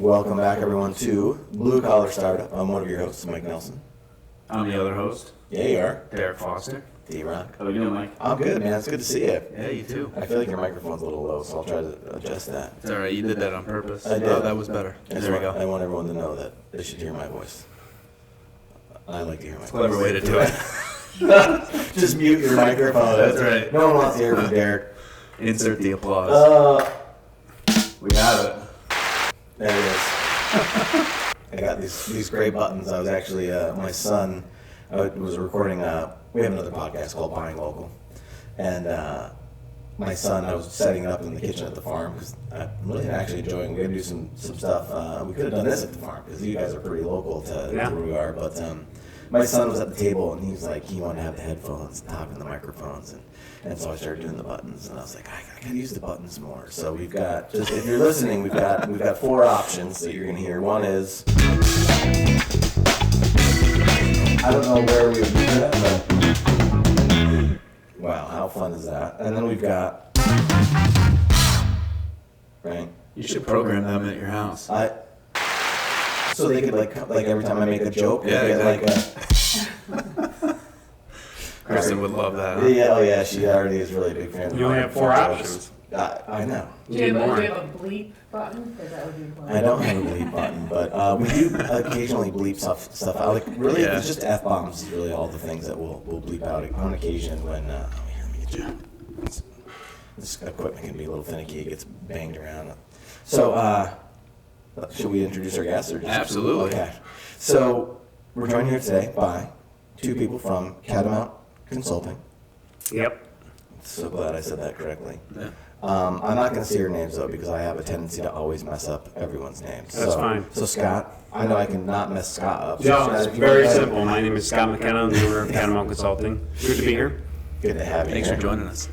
Welcome back, everyone, to Blue Collar Startup. I'm one of your hosts, Mike Nelson. I'm the other host. Yeah, you are. Derek Foster. D-Rock. How are you doing, Mike? I'm good, man. It's good to see you. Yeah, you too. I feel like your microphone's a little low, so I'll try to adjust that. It's all right. You did that on purpose. I did. Oh, that was better. There we go. I want everyone to know that they should hear my voice. I like to hear my voice. Clever way to do it. Just mute your microphone. That's right. No one wants to hear from Derek. Insert the applause. We have it. There it is. I got these gray buttons. I was actually, my son was recording, we have another podcast called Buying Local. And my son, I was setting it up in the kitchen at the farm because I'm really actually enjoying, we're going to do some stuff. We could have done this at the farm because you guys are pretty local to where we are. But my son was at the table and he was like, he wanted to have the headphones and talk in the microphones. And so I started doing the buttons, and I was like, I gotta use the buttons more. So we've got, just if you're listening, we've got 4 options that you're gonna hear. One is, I don't know where we would do that, but wow, how fun is that? And then we've got, right? You should program them at your house. So they could like every time I make a joke, Yeah, they get exactly. Kristen would love that. Huh? Yeah, oh yeah, she already is really a big fan. You only have 4 options. I know. Do you have a bleep button? Because that would be fun. I don't have a bleep button, but we do occasionally bleep stuff out. Like really, it's just F-bombs is really all the things that we'll bleep out on occasion when, let me get you. This equipment can be a little finicky, it gets banged around. So, should we introduce our guests? Or just Absolutely. Okay. So, we're joined here today by 2 people from Catamount Consulting. Yep. So glad I said that correctly. Yeah. I'm not going to say your names, though, because I have a tendency to always mess up everyone's names. That's fine. So, Scott, I know I cannot mess Scott up. No, So, it's very simple. My name is Scott McKenna. I'm the owner of Catamount Consulting. Good to be here. Good to have you Thanks here. for joining us.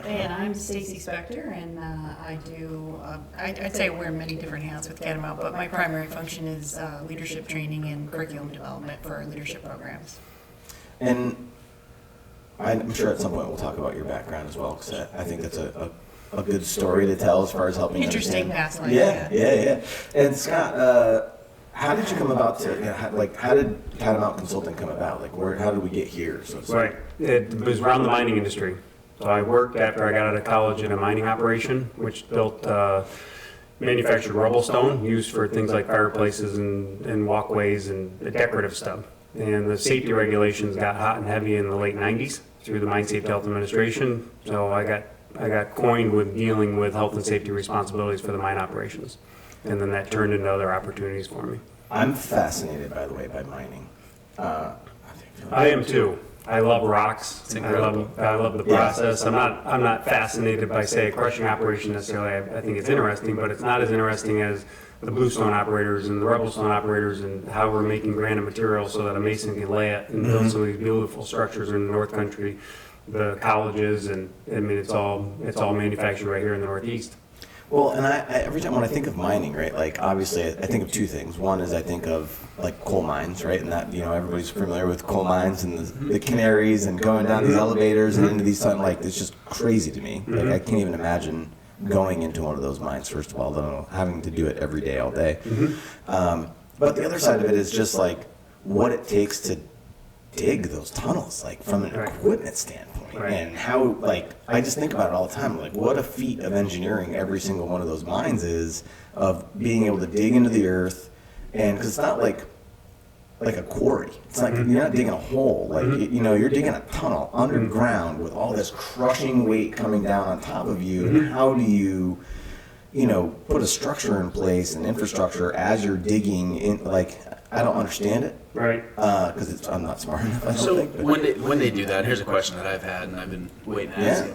And I'm Stacy Spector, and I do, I'd say I wear many different hats with Catamount, but my primary function is leadership training and curriculum development for our leadership programs. And I'm sure at some point we'll talk about your background as well, because I think that's a good story to tell as far as helping Interesting understand. past life. Yeah. And Scott, how did you come about to, how did Catamount Consulting come about? How did we get here? So Right. It was around the mining industry. So I worked after I got out of college in a mining operation, which built manufactured rubble stone used for things like fireplaces and walkways and the decorative stuff. And the safety regulations got hot and heavy in the late 90s through the Mine Safe Health Administration. So I got coined with dealing with health and safety responsibilities for the mine operations. And then that turned into other opportunities for me. I'm fascinated, by the way, by mining. I am too. I love rocks. It's incredible. I love the process. I'm not fascinated by, say, a crushing operation necessarily. I think it's interesting, but it's not as interesting as the bluestone operators and the rebelstone operators and how we're making granite material so that a mason can lay it and build some of these beautiful structures in the North Country, the colleges, and I mean it's all manufactured right here in the Northeast. Well, and I every time when I think of mining, right, like obviously I think of 2 things. One is I think of like coal mines, right, and that everybody's familiar with coal mines and the canaries and going down these elevators and into these it's just crazy to me. Like I can't even imagine going into one of those mines first of all, though having to do it every day, all day. But the other side of it is just like what it takes to dig those tunnels, like from an equipment standpoint. Right. And how, I just think about it all the time, what a feat of engineering every single one of those mines is, of being able to dig into the earth, and because it's not like a quarry. It's like you're not digging a hole, you're digging a tunnel underground with all this crushing weight coming down on top of you, and how do you put a structure in place and infrastructure as you're digging in, I don't understand it. Right. Because I'm not smart enough, I don't So think. But when they do that, here's a question that I've had and I've been waiting to ask you.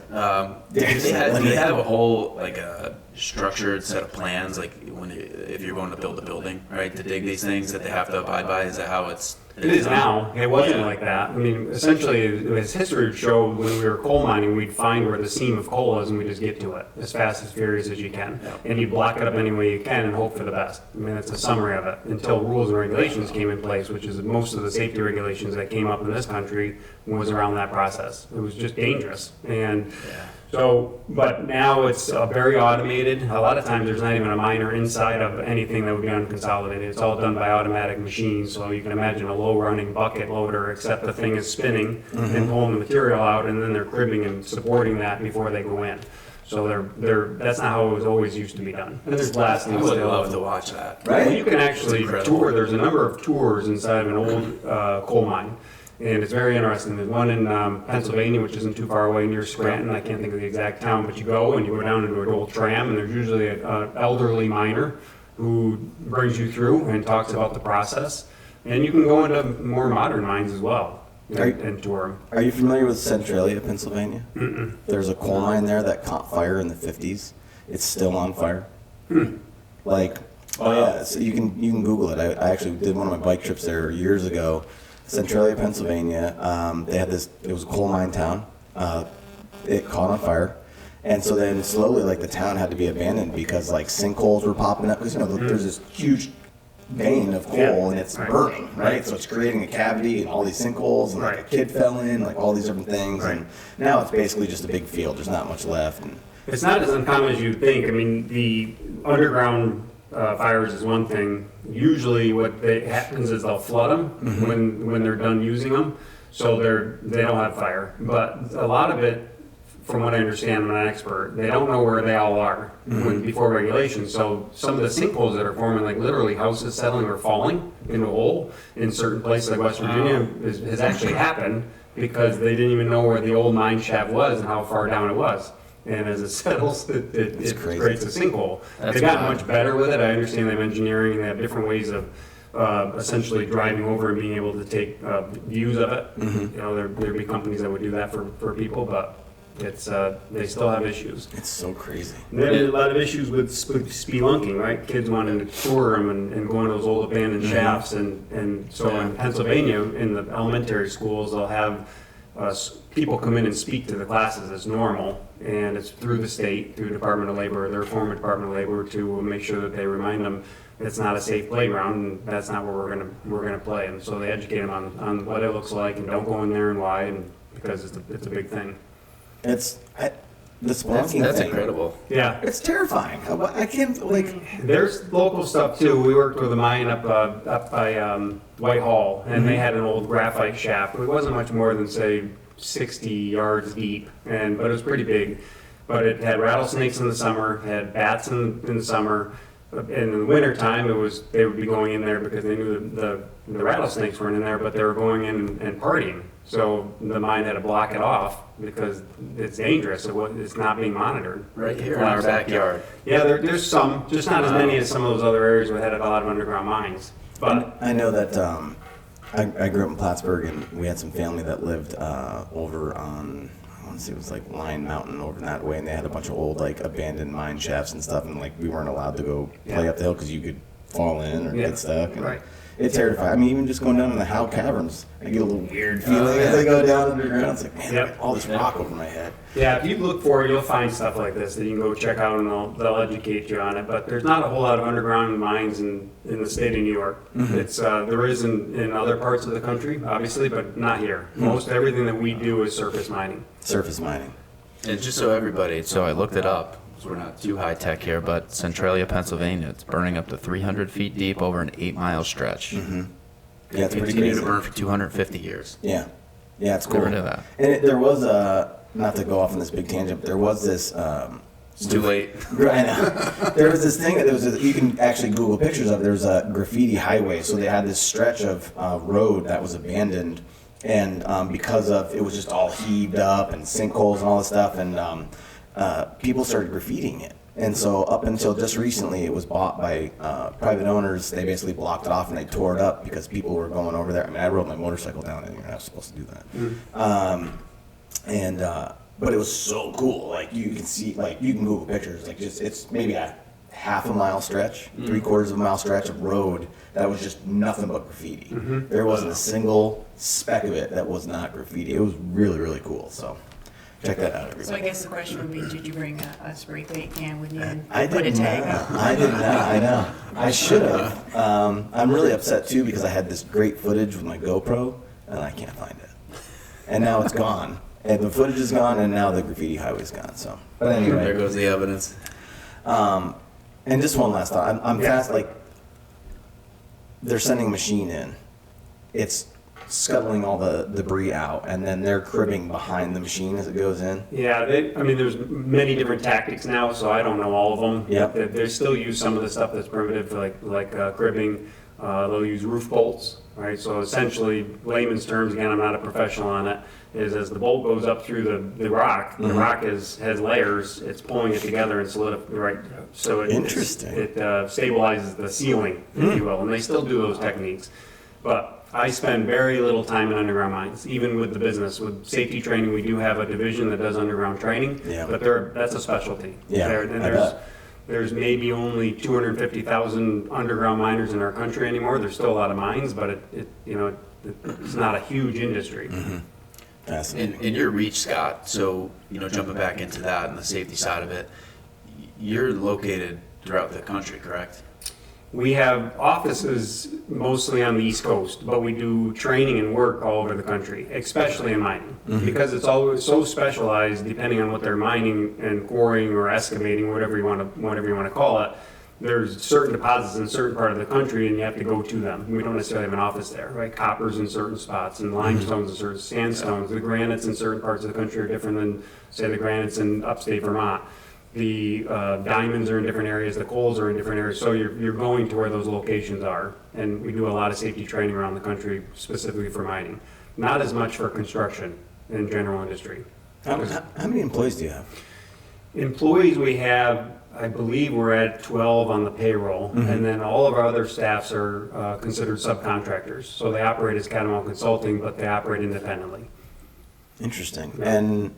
Do Yeah. they have a whole a structured set of plans, if you're going to build a building, right, to dig these things that they have to abide by? Is that how it's? It is now. It wasn't like that. I mean, essentially, as history showed, when we were coal mining, we'd find where the seam of coal is and we just get to it as fast as furious as you can. And you block it up any way you can and hope for the best. I mean, that's a summary of it. Until rules and regulations came in place, which is most of the safety regulations that came up in this country was around that process. It was just dangerous. And So, but now it's very automated. A lot of times there's not even a miner inside of anything that would be unconsolidated. It's all done by automatic machines. So you can imagine a low running bucket loader, except the thing is spinning and pulling the material out, and then they're cribbing and supporting that before they go in. So that's not how it was always used to be done. And there's blasting I would still. love to watch that. Right? Well, you can actually It's incredible. tour. There's a number of tours inside of an old coal mine. And it's very interesting. There's one in Pennsylvania, which isn't too far away, near Scranton. I can't think of the exact town, but you go down into an old tram, and there's usually an elderly miner who brings you through and talks about the process. And you can go into more modern mines as well and tour them. Are you familiar with Centralia, Pennsylvania? Mm-mm. There's a coal mine there that caught fire in the 50s. It's still on fire. Like, oh yeah, so you can Google it. I actually did one of my bike trips there years ago. Centralia, Pennsylvania. They had this. It was a coal mine town. It caught on fire, and so then slowly, like the town had to be abandoned because like sinkholes were popping up because there's this huge vein of coal and it's burning, right? So it's creating a cavity and all these sinkholes and like a kid fell in, like all these different things, and now it's basically just a big field. There's not much left. And It's not as uncommon as you think. I mean, the underground fires is one thing. Usually what happens is they'll flood them when they're done using them, so they don't have fire. But a lot of it, from what I understand, I'm not an expert, they don't know where they all are before regulation. So some of the sinkholes that are forming, like literally houses settling or falling into a hole in certain places like West Virginia has actually happened because they didn't even know where the old mine shaft was and how far down it was. And as it settles, it creates a sinkhole. They've gotten much better with it. I understand they have engineering and they have different ways of essentially driving over and being able to take views of it. There'd be companies that would do that for people, but it's they still have issues. it's so crazy. And they have a lot of issues with spelunking, right? Kids wanting to tour them and go into those old abandoned shafts. And so in Pennsylvania, in the elementary schools, they'll have people come in and speak to the classes as normal, and it's through the state, through Department of Labor, their former Department of Labor, to make sure that they remind them it's not a safe playground and that's not where we're gonna play. And so they educate them on what it looks like and don't go in there and why, and because it's a big thing. The spelunking That's thing. incredible. Yeah. It's terrifying. I can't There's local stuff too. We worked with a mine up by Whitehall, and they had an old graphite shaft. It wasn't much more than say 60 yards deep, but it was pretty big. But it had rattlesnakes in the summer, had bats in the summer. And in the wintertime, they would be going in there because they knew the rattlesnakes weren't in there, but they were going in and partying. So the mine had to block it off because it's dangerous. It's not being monitored. Right here in our backyard. Yeah, there's some, just not as many as some of those other areas where they had a lot of underground mines. But I know that I grew up in Plattsburgh, and we had some family that lived over on, I want to say it was like Lion Mountain over that way, and they had a bunch of old like abandoned mine shafts and stuff, and like we weren't allowed to go play up the hill because you could fall in or get stuck. And right. It terrified. I mean, even just going down in the Howe Caverns, I get a little weird feeling as I go down underground. It's like, man, I got all this rock over my head. Yeah, if you look for it, you'll find stuff like this that you can go check out, and they'll educate you on it. But there's not a whole lot of underground mines in the state of New York. It's there is in other parts of the country, obviously, but not here. Most everything that we do is surface mining. Surface mining. And just so everybody, so I looked it up. We're not too high tech here, but Centralia, Pennsylvania, it's burning up to 300 feet deep over an 8-mile stretch. Yeah, it's pretty Continue crazy. to burn for 250 years. Yeah, it's cool. Get rid of that. And there was not to go off on this big tangent, but there was this. It's too late. I know. There was this thing that you can actually Google pictures of. There was a graffiti highway, so they had this stretch of road that was abandoned, and because of it was just all heaved up and sinkholes and all this stuff, and people started graffitiing it. And so up until just recently, it was bought by private owners. They basically blocked it off and they tore it up because people were going over there. I mean, I rode my motorcycle down it, and you're not supposed to do that. But it was so cool. Like you can see, like you can Google pictures. Like it's maybe a half a mile stretch, 3/4 of a mile stretch of road that was just nothing but graffiti. There wasn't a single speck of it that was not graffiti. It was really, really cool. So check that out, everybody. So I guess the question would be, did you bring a spray paint can with you and I put a did tag not. on? I did not. I know. I should have. I'm really upset too because I had this great footage with my GoPro and I can't find it. And now it's gone. And the footage is gone, and now the graffiti highway's gone. So, but There anyway, goes the evidence. and just one last thought. I'm fast. Like they're sending a machine in. It's scuttling all the debris out, and then they're cribbing behind the machine as it goes in. Yeah, I mean, there's many different tactics now, so I don't know all of them. Yep. They still use some of the stuff that's primitive, like cribbing. They'll use roof bolts, right? So essentially, layman's terms, again, I'm not a professional on it, is as the bolt goes up through the rock, the rock has layers, it's pulling it together and solidifying, right? So Interesting. It stabilizes the ceiling, if you will, and they still do those techniques. But I spend very little time in underground mines, even with the business. With safety training, we do have a division that does underground training, Yeah. but that's a specialty. Yeah, There's maybe only 250,000 underground miners in our country anymore. There's still a lot of mines, but it's not a huge industry. Fascinating. In your reach, Scott, so, jumping back into that and the safety side of it, you're located throughout the country, correct? We have offices mostly on the East Coast, but we do training and work all over the country, especially in mining. Because it's always so specialized, depending on what they're mining and quarrying or excavating, whatever you want to call it. There's certain deposits in a certain part of the country, and you have to go to them. We don't necessarily have an office there, right? Copper's in certain spots, and limestones in certain sandstones. The granites in certain parts of the country are different than, say, the granites in upstate Vermont. The diamonds are in different areas, the coals are in different areas, so you're going to where those locations are. And we do a lot of safety training around the country, specifically for mining. Not as much for construction and general industry. How many employees do you have? Employees we have, I believe we're at 12 on the payroll, and then all of our other staffs are considered subcontractors. So they operate as Catamount Consulting, but they operate independently. Interesting. And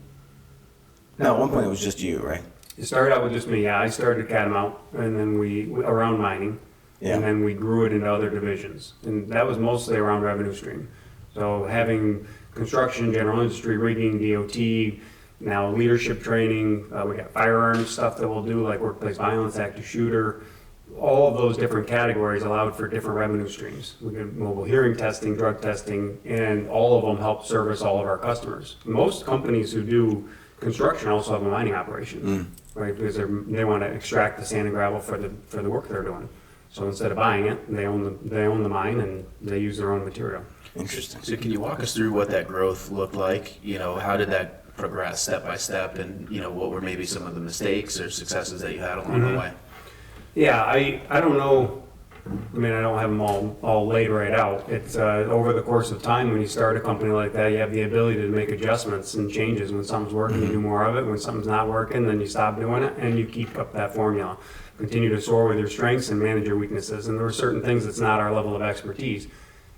now at one point it was just you, right? It started out with just me. Yeah, I started Catamount, and then we around mining, Yeah. and then we grew it into other divisions, and that was mostly around revenue stream. So having construction, general industry, rigging, DOT, now leadership training. We got firearms stuff that we'll do, like workplace violence, active shooter. All of those different categories allowed for different revenue streams. We did mobile hearing testing, drug testing, and all of them help service all of our customers. Most companies who do construction also have a mining operation, right? Because they want to extract the sand and gravel for the work they're doing. So instead of buying it, they own the mine and they use their own material. Interesting. So can you walk us through what that growth looked like? How did that progress step by step, and what were maybe some of the mistakes or successes that you had along the way? Yeah, I don't know. I mean, I don't have them all laid right out. It's over the course of time, when you start a company like that, you have the ability to make adjustments and changes. When something's working, you do more of it. When something's not working, then you stop doing it, and you keep up that formula. Continue to soar with your strengths and manage your weaknesses. And there were certain things that's not our level of expertise.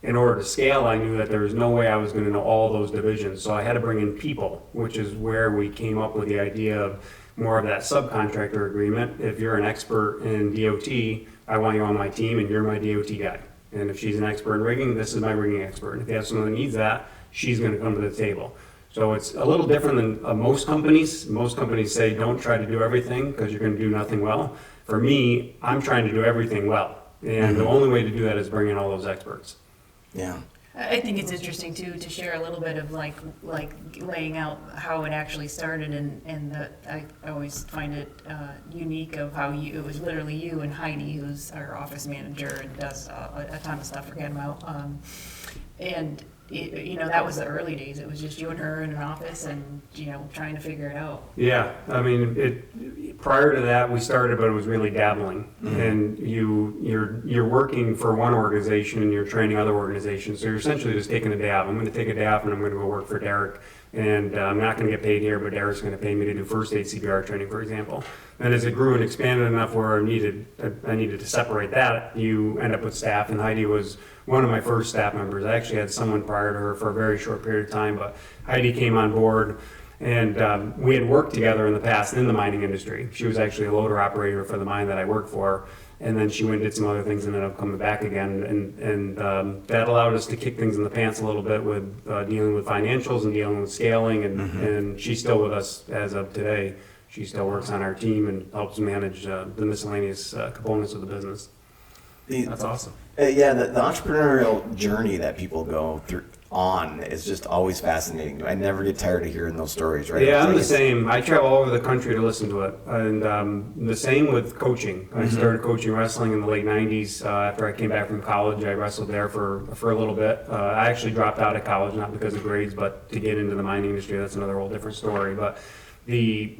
In order to scale, I knew that there was no way I was going to know all those divisions. So I had to bring in people, which is where we came up with the idea of more of that subcontractor agreement. If you're an expert in DOT, I want you on my team, and you're my DOT guy. And if she's an expert in rigging, this is my rigging expert. And if you have someone that needs that, she's going to come to the table. So it's a little different than most companies. Most companies say don't try to do everything because you're going to do nothing well. For me, I'm trying to do everything well. And the only way to do that is bring in all those experts. Yeah. I think it's interesting too to share a little bit of like laying out how it actually started, and that I always find it unique of how it was literally you and Heidi, who's our office manager and does a ton of stuff for Catamount, and that was the early days. It was just you and her in an office, and trying to figure it out. Yeah, I mean, prior to that, we started, but it was really dabbling. And you're working for one organization and you're training other organizations. So you're essentially just taking a day off. I'm going to take a day off and I'm going to go work for Derek. And I'm not going to get paid here, but Derek's going to pay me to do first aid CPR training, for example. And as it grew and expanded enough where I needed to separate that, you end up with staff. And Heidi was one of my first staff members. I actually had someone prior to her for a very short period of time, but Heidi came on board. And we had worked together in the past in the mining industry. She was actually a loader operator for the mine that I worked for. And then she went and did some other things and ended up coming back again. And that allowed us to kick things in the pants a little bit with dealing with financials and dealing with scaling. And she's still with us as of today. She still works on our team and helps manage the miscellaneous components of the business. That's awesome. Yeah, the entrepreneurial journey that people go through. on is just always fascinating. I never get tired of hearing those stories, right? Yeah, It's I'm like the same. I travel all over the country to listen to it. And the same with coaching. I started coaching wrestling in the late 90s. After I came back from college, I wrestled there for a little bit. I actually dropped out of college, not because of grades, but to get into the mining industry. That's another whole different story. But the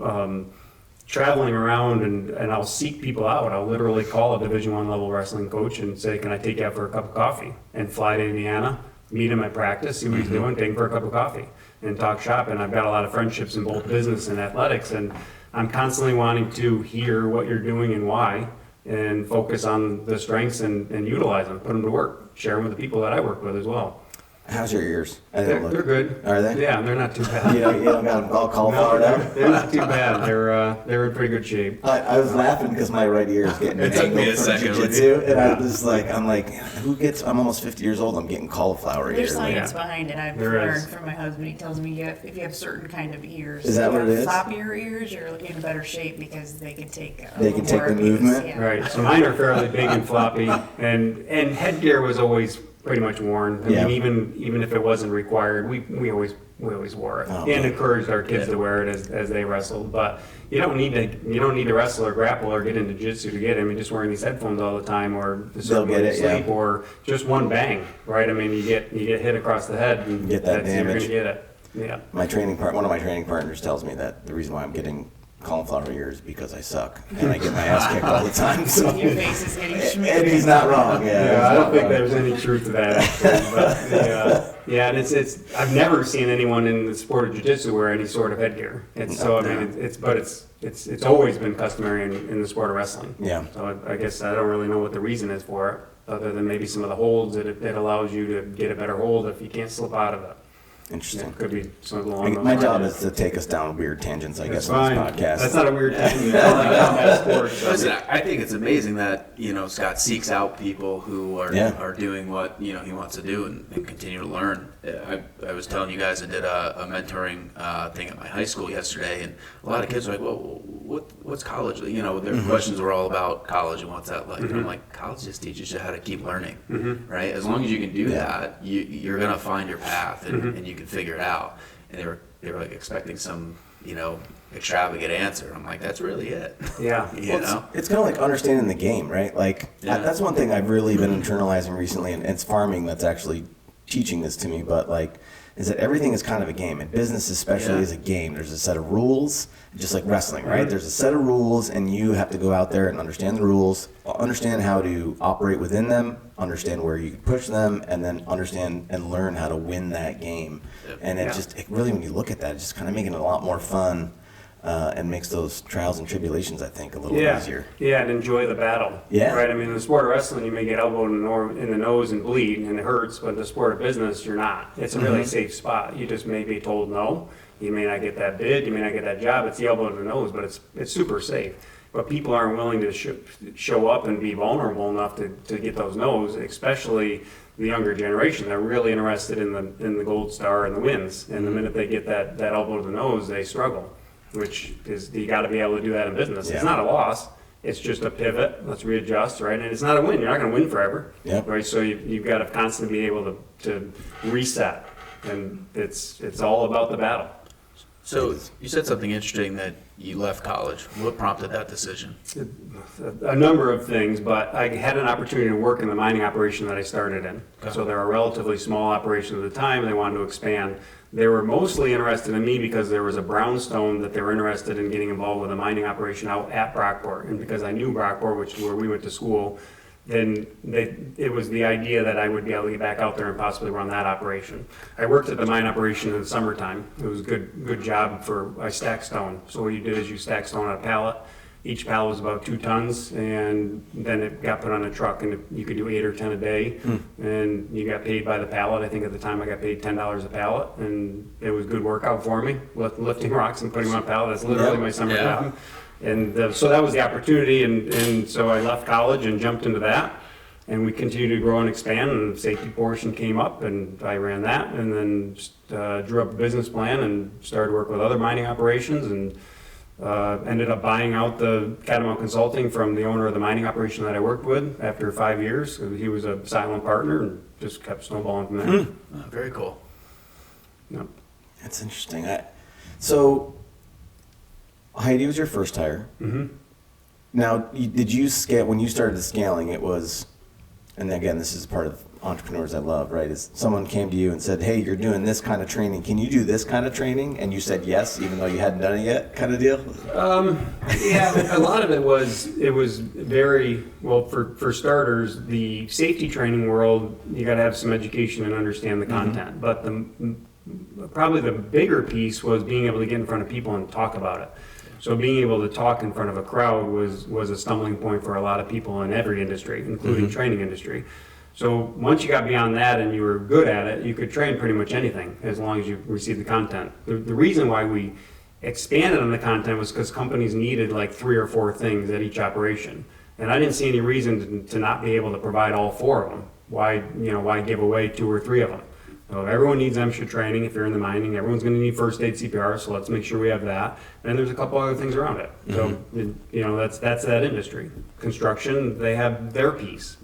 traveling around, and I'll seek people out. I'll literally call a Division I level wrestling coach and say, can I take you out for a cup of coffee? And fly to Indiana, meet him at practice, see what he's doing, take him for a cup of coffee, and talk shop. And I've got a lot of friendships in both business and athletics, and I'm constantly wanting to hear what you're doing and why, and focus on the strengths and utilize them, put them to work, share them with the people that I work with as well. How's your ears? They're good. Are they? Yeah, they're not too bad. You don't got them all cauliflowered out? They're not too bad. They're in pretty good shape. I was laughing because my right ear is getting It took me a entangled from second. jiu-jitsu, and I'm like, I'm almost 50 years old, I'm getting cauliflower There's ears. science behind it. I've There learned is. from my husband. He tells me if you have certain kind of ears, Is that if you what have it is? floppier ears, you're in better shape because they can take They can take the movement? Yeah. Right, so mine are fairly big and floppy, and headgear was always pretty much worn. I Yeah. mean, even if it wasn't required, we always wore it, Oh, and encouraged our kids to wear it as they wrestled. But you don't need to wrestle or grapple or get into jiu-jitsu to get it. I mean, just wearing these headphones all the time, or the They'll get it, sleep, yeah. or just one bang, right? I mean, you get hit across the head, and Get that you're damage. gonna get it. Yeah. One of my training partners tells me that the reason why I'm getting cauliflower ears is because I suck, and I get my ass kicked all the time. So. Your face is getting And schmicked. he's not wrong. Yeah, I don't think there's. there's any truth to that, actually. But yeah, and it's I've never seen anyone in the sport of jiu-jitsu wear any sort of headgear. It's always been customary in the sport of wrestling. Yeah. So I guess I don't really know what the reason is for it, other than maybe some of the holds that it allows you to get a better hold if you can't slip out of it. Interesting. It could be something along those My lines. job is to take us down weird tangents, I That's guess, on fine. this podcast. That's not a weird thing. That's sports. Listen, I think it's amazing that Scott seeks out people who are doing what he wants to do and continue to learn. I was telling you guys I did a mentoring thing at my high school yesterday, and a lot of kids are like, "Well, what's college?" Their questions were all about college and what's that like. And I'm like, college just teaches you how to keep learning, right? As long as you can do that, you're gonna find your path and you can figure it out. And they were like expecting some extravagant answer. I'm like, that's really it. Yeah. It's kind of like understanding the game, right? Like, that's one thing I've really been internalizing recently, and it's farming that's actually teaching this to me, but is that everything is kind of a game, and business especially is a game. There's a set of rules, just like wrestling, right? There's a set of rules, and you have to go out there and understand the rules, understand how to operate within them, understand where you can push them, and then understand and learn how to win that game. And it really, when you look at that, it's just kind of making it a lot more fun. And makes those trials and tribulations, I think, a little easier. Yeah, and enjoy the battle. Yeah. Right? I mean, in the sport of wrestling, you may get elbowed in the nose and bleed, and it hurts, but in the sport of business, you're not. It's a really safe spot. You just may be told no. You may not get that bid. You may not get that job. It's the elbow to the nose, but it's super safe. But people aren't willing to show up and be vulnerable enough to get those no's, especially the younger generation. They're really interested in the gold star and the wins. And the minute they get that elbow to the nose, they struggle. Which is, you got to be able to do that in business. Yeah. It's not a loss. It's just a pivot. Let's readjust, right? And it's not a win. You're not going to win forever, right? So you've got to constantly be able to reset, and it's all about the battle. So you said something interesting that you left college. What prompted that decision? A number of things, but I had an opportunity to work in the mining operation that I started in. Okay. So they're a relatively small operation at the time. They wanted to expand. They were mostly interested in me because there was a brownstone that they were interested in getting involved with a mining operation out at Brockport. And because I knew Brockport, which is where we went to school, then it was the idea that I would be able to get back out there and possibly run that operation. I worked at the mine operation in the summertime. It was a good job I stacked stone. So what you did is you stack stone on a pallet. Each pallet was about 2 tons, and then it got put on a truck, and you could do 8 or 10 a day, and you got paid by the pallet. I think at the time I got paid $10 a pallet, and it was good workout for me, lifting rocks and putting them on a pallet. That's literally my summer job. And so that was the opportunity, and so I left college and jumped into that, and we continued to grow and expand, and the safety portion came up, and I ran that, and then just, drew up a business plan and started working with other mining operations, and Ended up buying out the Catamount Consulting from the owner of the mining operation that I worked with after 5 years. He was a silent partner and just kept snowballing from there. Oh, very cool. Yep. That's interesting. So Heidi was your first hire. Mm-hmm. Now, did you scale, when you started the scaling, it was, and again, this is part of entrepreneurs I love, right? Is someone came to you and said, hey, you're doing this kind of training. Can you do this kind of training? And you said yes, even though you hadn't done it yet, kind of deal? Yeah, a lot of it was very, well, for starters, the safety training world, you got to have some education and understand the content. But probably the bigger piece was being able to get in front of people and talk about it. So being able to talk in front of a crowd was a stumbling point for a lot of people in every industry, including training industry. So once you got beyond that and you were good at it, you could train pretty much anything as long as you received the content. The reason why we expanded on the content was because companies needed like 3 or 4 things at each operation. And I didn't see any reason to not be able to provide all 4 of them. Why give away 2 or 3 of them? So everyone needs MSHA training if you're in the mining. Everyone's going to need first aid CPR, so let's make sure we have that. And there's a couple other things around it. So, that's that industry. Construction, they have their piece.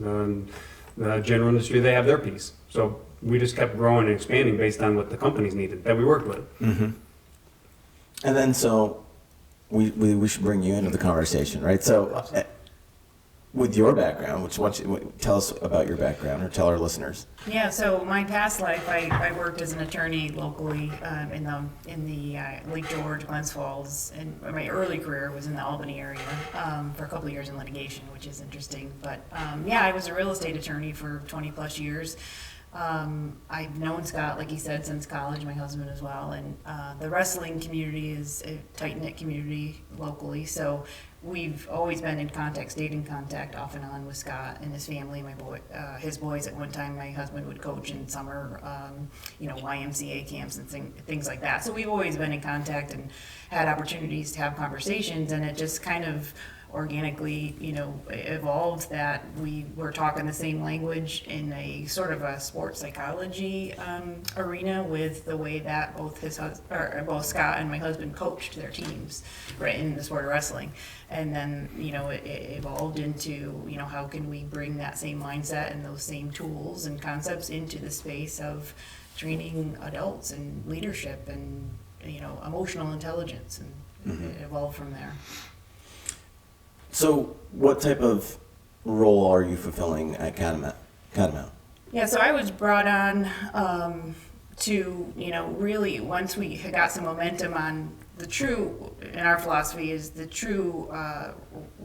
The general industry, they have their piece. So we just kept growing and expanding based on what the companies needed that we worked with. Mm-hmm. And then so we should bring you into the conversation, right? So with your background, tell us about your background or tell our listeners. Yeah, so my past life, I worked as an attorney locally in the Lake George, Glens Falls, and my early career was in the Albany area for a couple of years in litigation, which is interesting. But I was a real estate attorney for 20 plus years. I've known Scott, like he said, since college, my husband as well, and the wrestling community is a tight-knit community locally, so we've always been in contact, stayed in contact off and on with Scott and his family, his boys. At one time, my husband would coach in summer, YMCA camps and things like that. So we've always been in contact and had opportunities to have conversations, and it just kind of organically, evolved that we were talking the same language in a sort of a sports psychology arena with the way that both Scott and my husband coached their teams, right, in the sport of wrestling. And then, it evolved into, how can we bring that same mindset and those same tools and concepts into the space of training adults and leadership and, emotional intelligence, and it evolved from there. So what type of role are you fulfilling at Catamount? Yeah, so I was brought on to, really, once we had got some momentum on the true, in our philosophy, is the true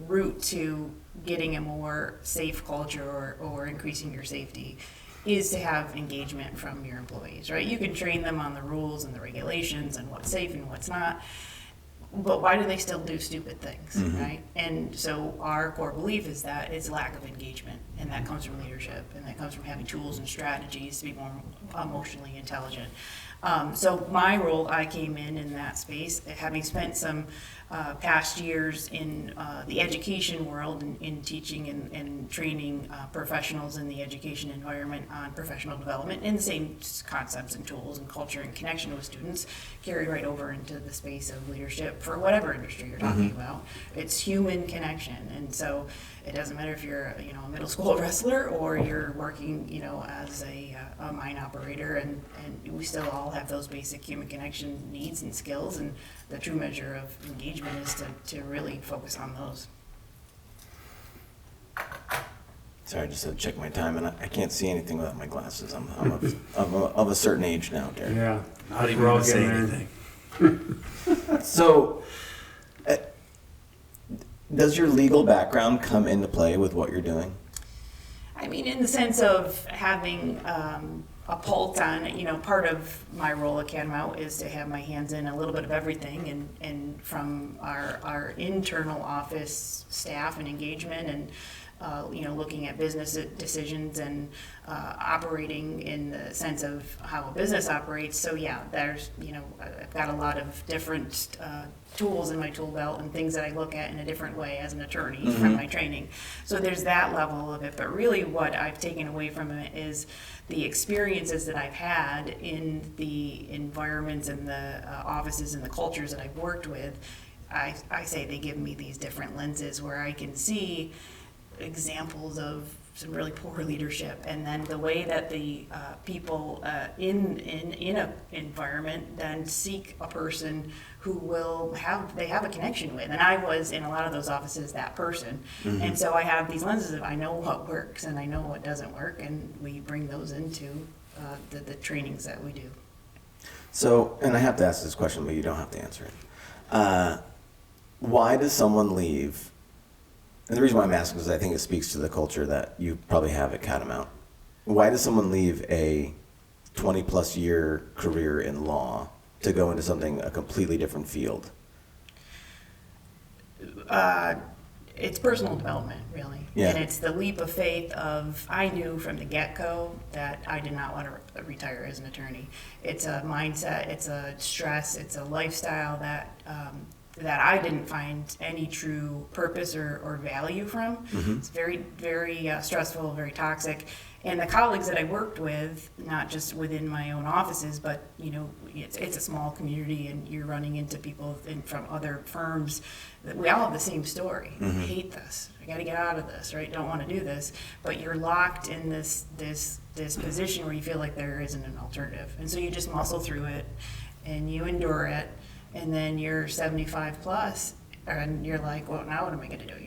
route to getting a more safe culture or increasing your safety is to have engagement from your employees, right? You can train them on the rules and the regulations and what's safe and what's not. But why do they still do stupid things, right? And so our core belief is that it's lack of engagement, and that comes from leadership, and that comes from having tools and strategies to be more emotionally intelligent. So my role, I came in that space, having spent some past years in the education world, in teaching and training professionals in the education environment on professional development, and the same concepts and tools and culture and connection with students carried right over into the space of leadership for whatever industry you're talking about. It's human connection, and so it doesn't matter if you're a middle school wrestler or you're working as a mine operator, and we still all have those basic human connection needs and skills, and the true measure of engagement is to really focus on those. Sorry, I just had to check my time, and I can't see anything without my glasses. I'm of a certain age now, Derek. Yeah, not even going to say anything. So, does your legal background come into play with what you're doing? I mean, in the sense of having a pulse on, part of my role at Catamount is to have my hands in a little bit of everything, and from our internal office staff and engagement, and looking at business decisions and operating in the sense of how a business operates. So yeah, there's, I've got a lot of different tools in my tool belt and things that I look at in a different way as an attorney from my training. So there's that level of it, but really what I've taken away from it is the experiences that I've had in the environments and the offices and the cultures that I've worked with. I say they give me these different lenses where I can see examples of some really poor leadership, and then the way that the people in a environment then seek a person who they have a connection with. And I was in a lot of those offices that person, and so I have these lenses of I know what works and I know what doesn't work, and we bring those into the trainings that we do. So, and I have to ask this question, but you don't have to answer it. Why does someone leave? And the reason why I'm asking is I think it speaks to the culture that you probably have at Catamount. Why does someone leave a 20-plus year career in law to go into a completely different field? It's personal development, really. Yeah. And it's the leap of faith I knew from the get-go that I did not want to retire as an attorney. It's a mindset, it's a stress, it's a lifestyle that I didn't find any true purpose or value from. It's very, very stressful, very toxic. And the colleagues that I worked with, not just within my own offices, but it's a small community, and you're running into people from other firms. We all have the same story. I hate this. I got to get out of this, right? Don't want to do this. But you're locked in this position where you feel like there isn't an alternative, and so you just muscle through it, and you endure it, and then you're 75 plus. And you're like, well, now what am I going to do?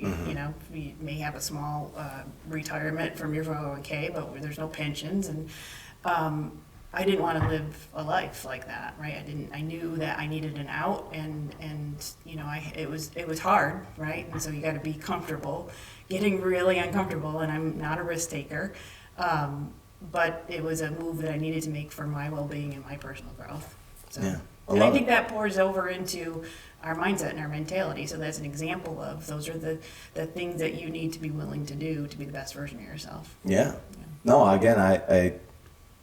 You may have a small retirement from your 401k, but there's no pensions. And I didn't want to live a life like that, right? I knew that I needed an out, and it was hard, right? And so you got to be comfortable, getting really uncomfortable. And I'm not a risk taker, but it was a move that I needed to make for my well-being and my personal growth. So. Yeah. And I think that pours over into our mindset and our mentality. So that's an example of those are the things that you need to be willing to do to be the best version of yourself. Yeah. No, again, I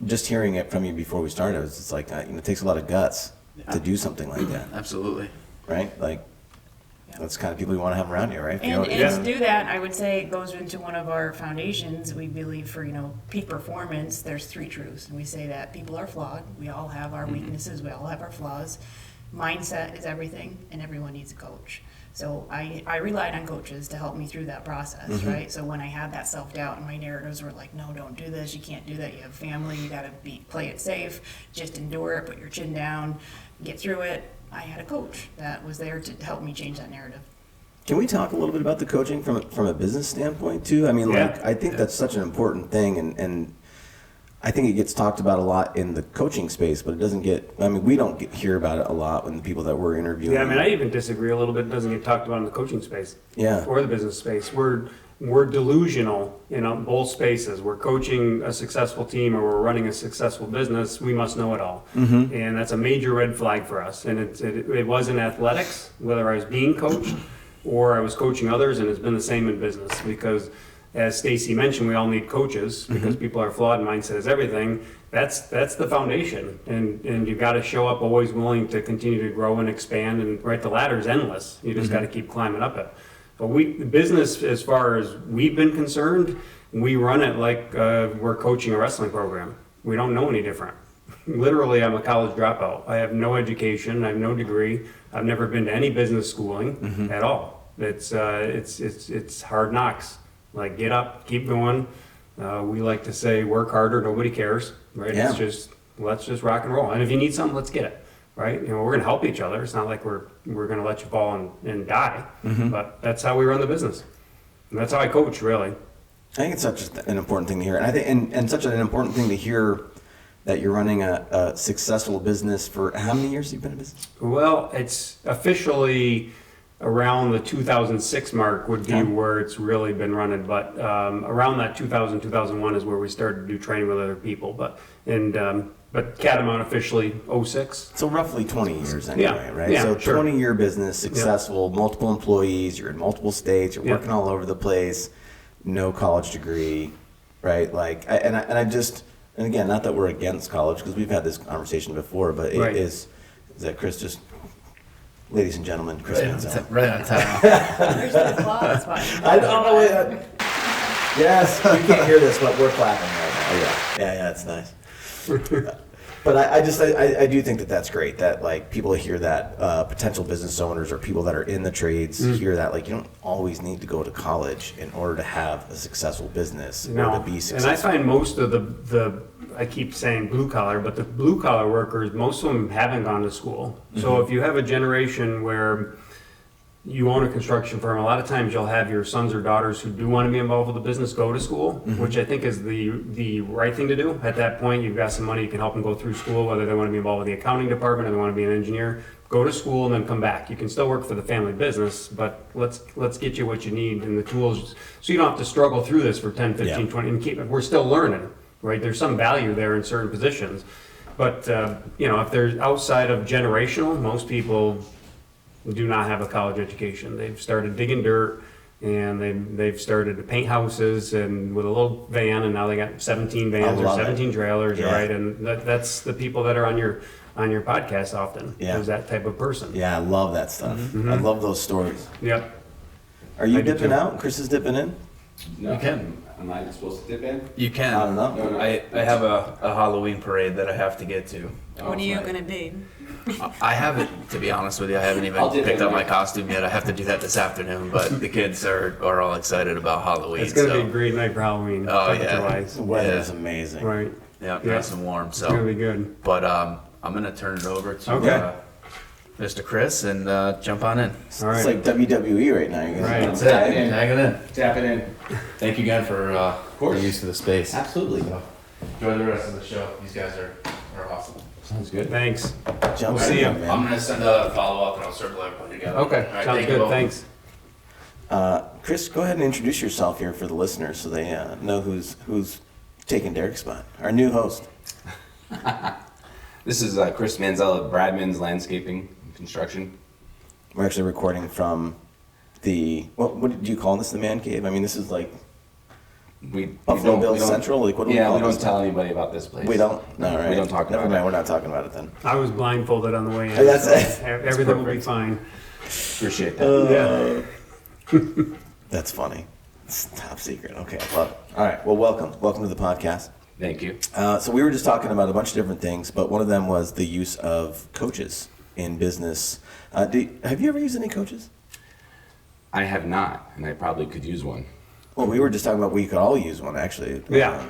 just hearing it from you before we started, it was just like, it takes a lot of guts to do something like that. Absolutely. Right? Like, that's the kind of people you want to have around you, right? And to do that, I would say it goes into one of our foundations. We believe for, peak performance, there's 3 truths. And we say that people are flawed. We all have our weaknesses. We all have our flaws. Mindset is everything, and everyone needs a coach. So I relied on coaches to help me through that process, right? So when I had that self-doubt and my narratives were like, no, don't do this, you can't do that, you have family, you got to play it safe, just endure it, put your chin down, get through it. I had a coach that was there to help me change that narrative. Can we talk a little bit about the coaching from a business standpoint too? I mean, I think that's such an important thing, and I think it gets talked about a lot in the coaching space, but it doesn't we don't hear about it a lot when the people that we're interviewing. Yeah, I even disagree a little bit. It doesn't get talked about in the coaching space. Yeah. Or the business space. We're delusional in both spaces. We're coaching a successful team or we're running a successful business. We must know it all. And that's a major red flag for us. And it wasn't athletics, whether I was being coached or I was coaching others, and it's been the same in business because, as Stacy mentioned, we all need coaches because people are flawed and mindset is everything. That's the foundation, and you've got to show up always willing to continue to grow and expand, and the ladder is endless. You just got to keep climbing up it. But the business, as far as we've been concerned, we run it like we're coaching a wrestling program. We don't know any different. Literally, I'm a college dropout. I have no education. I have no degree. I've never been to any business schooling at all. It's hard knocks. Like, get up, keep going. We like to say, work harder, nobody cares, right? Yeah. Let's just rock and roll. And if you need something, let's get it, right? We're going to help each other. It's not like we're going to let you fall and die, but that's how we run the business. And that's how I coach, really. I think it's such an important thing to hear, and I think, and such an important thing to hear that you're running a successful business for how many years have you been in business? Well, it's officially around the 2006 mark would be where it's really been running, but around that 2001 is where we started to do training with other people. But Catamount officially 06. So roughly 20 years anyway, right? Yeah, so sure. 20-year business, successful, multiple employees, you're in multiple states, you're working all over the place, no college degree, right? Like, and again, not that we're against college, because we've had this conversation before, but it is that Chris just... Ladies and gentlemen, Chris Mansell. Right on time. There's the applause button. I don't know. Yes, you can't hear this, but we're clapping right now. Yeah, it's nice. But I do think that that's great, that like people hear that, potential business owners or people that are in the trades hear that, like, you don't always need to go to college in order to have a successful business or to be successful. And I find most of the I keep saying blue collar, but the blue collar workers, most of them haven't gone to school. So if you have a generation where you own a construction firm, a lot of times you'll have your sons or daughters who do want to be involved with the business go to school, which I think is the right thing to do. At that point, you've got some money, you can help them go through school, whether they want to be involved with the accounting department or they want to be an engineer. Go to school and then come back. You can still work for the family business, but let's get you what you need and the tools so you don't have to struggle through this for 10, 15, 20, and we're still learning, right? There's some value there in certain positions. But, if they're outside of generational, most people do not have a college education. They've started digging dirt and they've started to paint houses and with a little van, and now they got 17 vans or 17 trailers, right? And that's the people that are on your podcast often. Yeah. Is that type of person. Yeah, I love that stuff. I love those stories. Yep. Are you I do dipping too. out? Chris is dipping in? No. You can. Am I supposed to dip in? You can. I don't know. I have a Halloween parade that I have to get to. What are you gonna be? I haven't, to be honest with you, I haven't even I'll dip picked in up my there. costume yet. I have to do that this afternoon, but the kids are all excited about Halloween. It's going to so, be a great night for Halloween. Oh, yeah. temperature-wise. The weather is Yeah. amazing. Right. yeah, Yeah. nice and warm. It's going to So, be good. but I'm gonna turn it over to Okay. Mr. Chris and jump on in. It's All right. like WWE right now. You guys Right. are That's Tap it. it in. Tag it in. Tap it in. Thank you again for course. the use of the space. Absolutely. Enjoy the rest of the show. These guys are awesome. Sounds good. Thanks. Jump We'll see in, you. man. I'm gonna send a follow up and I'll circle everybody together. Okay. All right, Sounds thank you good. both. Thanks. Chris, go ahead and introduce yourself here for the listeners so they know who's taking Derek's spot. Our new host. This is Chris Manzella, Bradman's Landscaping and Construction. We're actually recording from the, what did you call this, the man cave? I mean, this is like Buffalo Bill Central? Like, what do we Yeah, call we don't this? tell anybody about this place. We don't? No, all right. We don't talk Never about mind, it. we're not talking about it then. I was blindfolded on the way in. Oh, that's so it. Everything will be perfect. fine. Appreciate that. That's funny. It's top secret. Okay, I love it. All right, well, welcome. Welcome to the podcast. Thank you. So we were just talking about a bunch of different things, but one of them was the use of coaches in business. Have you ever used any coaches? I have not, and I probably could use one. Well, we were just talking about we could all use one, actually. Yeah.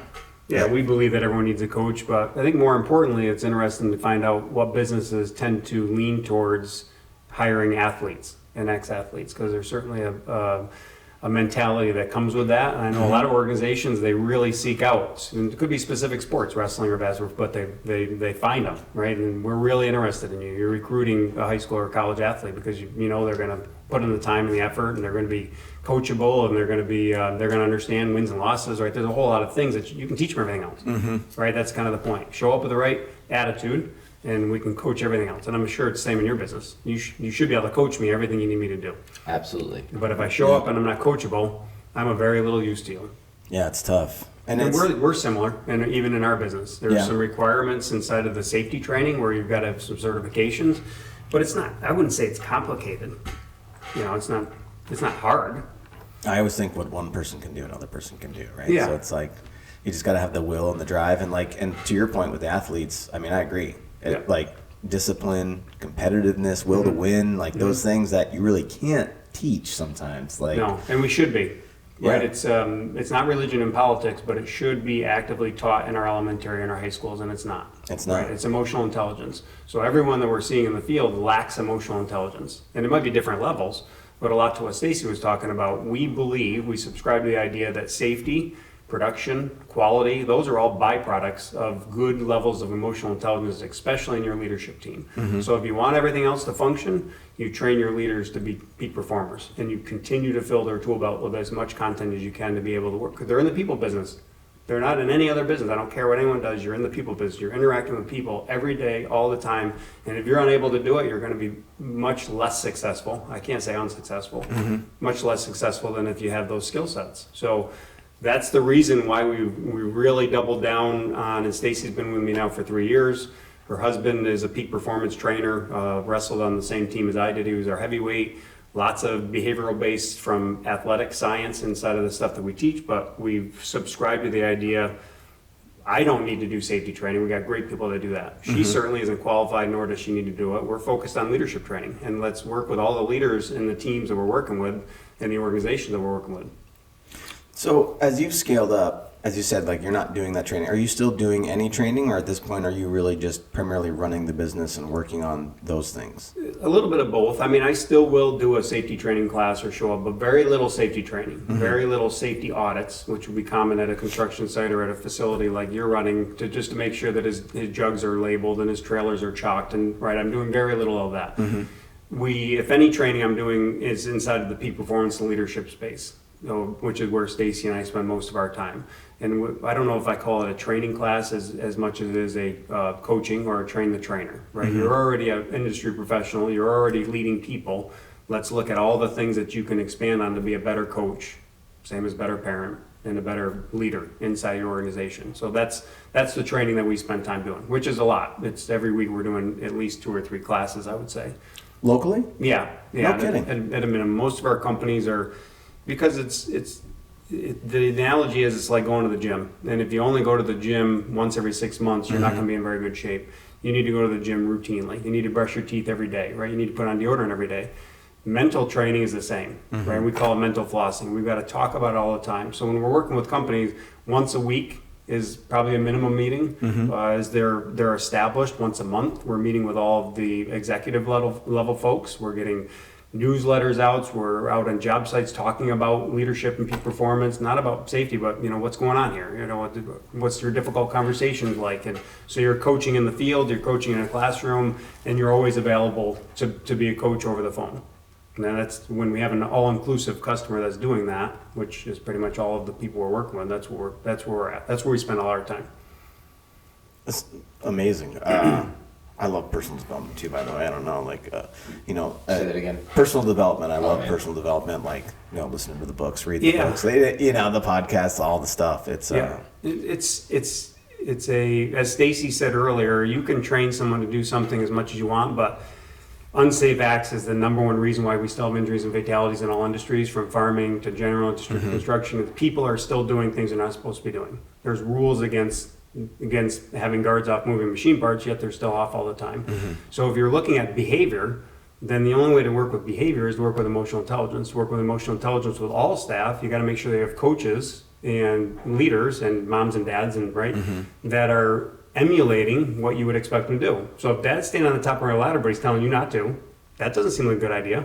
Yeah, we believe that everyone needs a coach, but I think more importantly, it's interesting to find out what businesses tend to lean towards hiring athletes and ex-athletes, because there's certainly a mentality that comes with that. And I know a lot of organizations, they really seek out, and it could be specific sports, wrestling or basketball, but they find them, right? And we're really interested in you. You're recruiting a high school or college athlete because you know they're going to put in the time and the effort, and they're going to be coachable, and they're going to understand wins and losses, right? There's a whole lot of things that you can teach them everything else, right? That's kind of the point. Show up with the right attitude, and we can coach everything else. And I'm sure it's the same in your business. You should be able to coach me everything you need me to do. Absolutely. But if I show up and I'm not coachable, I'm of very little use to you. Yeah, it's tough. And it's, we're similar, and even in our business, there's Yeah. some requirements inside of the safety training where you've got to have some certifications, but it's not. I wouldn't say it's complicated. It's not hard. I always think what one person can do, another person can do, right? Yeah. So it's like, you just got to have the will and the drive. And to your point with the athletes, I mean, I agree. Yeah. Like discipline, competitiveness, will to win, like those things that you really can't teach sometimes. Like, No, and we should be. Right, Yeah. it's not religion and politics, but it should be actively taught in our elementary and our high schools, and it's not. It's not. Right? It's emotional intelligence. So everyone that we're seeing in the field lacks emotional intelligence, and it might be different levels, but a lot to what Stacy was talking about. We subscribe to the idea that safety, production, quality, those are all byproducts of good levels of emotional intelligence, especially in your leadership team. So if you want everything else to function, you train your leaders to be peak performers, and you continue to fill their tool belt with as much content as you can to be able to work. 'Cause they're in the people business. They're not in any other business. I don't care what anyone does. You're in the people business. You're interacting with people every day, all the time. And if you're unable to do it, you're going to be much less successful. I can't say unsuccessful. Much less successful than if you have those skill sets. So that's the reason why we really doubled down on, and Stacy's been with me now for 3 years. Her husband is a peak performance trainer, wrestled on the same team as I did. He was our heavyweight. Lots of behavioral based from athletic science inside of the stuff that we teach, but we've subscribed to the idea I don't need to do safety training. We got great people that do that. She certainly isn't qualified, nor does she need to do it. We're focused on leadership training, and let's work with all the leaders in the teams that we're working with and the organizations that we're working with. So as you've scaled up, as you said, like you're not doing that training. Are you still doing any training, or at this point are you really just primarily running the business and working on those things? A little bit of both. I mean, I still will do a safety training class or show up, but very little safety training, very little safety audits, which would be common at a construction site or at a facility like you're running, just to make sure that his jugs are labeled and his trailers are chalked. And right, I'm doing very little of that. If any training I'm doing is inside of the peak performance and leadership space, which is where Stacy and I spend most of our time. And I don't know if I call it a training class as much as it is a coaching or a train the trainer, right? You're already an industry professional. You're already leading people. Let's look at all the things that you can expand on to be a better coach, same as better parent, and a better leader inside your organization. So that's the training that we spend time doing, which is a lot. It's every week we're doing at least 2 or 3 classes, I would say. Locally? Yeah. No kidding. At a minimum, most of our companies are, because the analogy is it's like going to the gym. And if you only go to the gym once every 6 months, you're not going to be in very good shape. You need to go to the gym routinely. You need to brush your teeth every day, right? You need to put on deodorant every day. Mental training is the same, right? We call it mental flossing. We've got to talk about it all the time. So when we're working with companies, once a week is probably a minimum meeting. As they're established, once a month, we're meeting with all of the executive level folks. We're getting newsletters out. We're out on job sites talking about leadership and peak performance, not about safety, but what's going on here. What's your difficult conversations like? And so you're coaching in the field, you're coaching in a classroom, and you're always available to be a coach over the phone. And then that's when we have an all-inclusive customer that's doing that, which is pretty much all of the people we're working with. That's where we're at. That's where we spend all our time. That's amazing. I love personal development too, by the way. I don't know, Say that again. Personal development. I love man. personal development, listening to the books, read the books, the podcasts, all the stuff. It's as Stacy said earlier, you can train someone to do something as much as you want, but unsafe acts is the number one reason why we still have injuries and fatalities in all industries, from farming to general industry construction. People are still doing things they're not supposed to be doing. There's rules against having guards off moving machine parts, yet they're still off all the time. So if you're looking at behavior, then the only way to work with behavior is to work with emotional intelligence. To work with emotional intelligence with all staff, you got to make sure they have coaches and leaders and moms and dads that are emulating what you would expect them to do. So if dad's standing on the top of a ladder but he's telling you not to, that doesn't seem like a good idea,